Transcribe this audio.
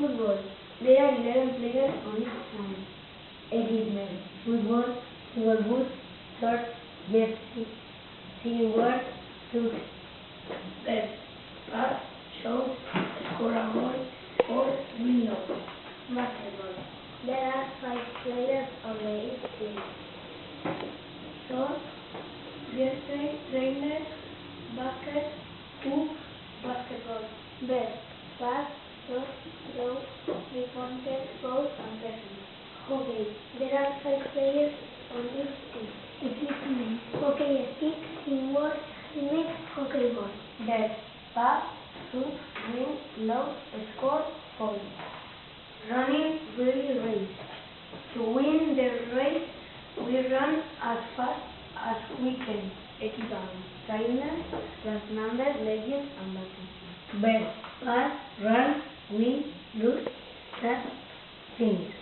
Football. There are 11 players on each side. Equipment. Football, single boot, short, jersey, teamwork, shoot, best, pass, shoot, score a goal, or window. Basketball. There are 5 players on each team. Short, jersey, trainer, basket, hoop, basketball. Best, pass, shot, throw, three-pointer, goal, and pressing. Hockey. There are 5 players on each team. Equipment. Hockey stick, teamwork, helmet, hockey ball. Best, pass, shoot, win, load, score, foul. Running, relay race. To win the race, we run as fast as we can. Equipment. Trainers, class number, legends, and buttons. Best, pass, run, win, lose, start, finish.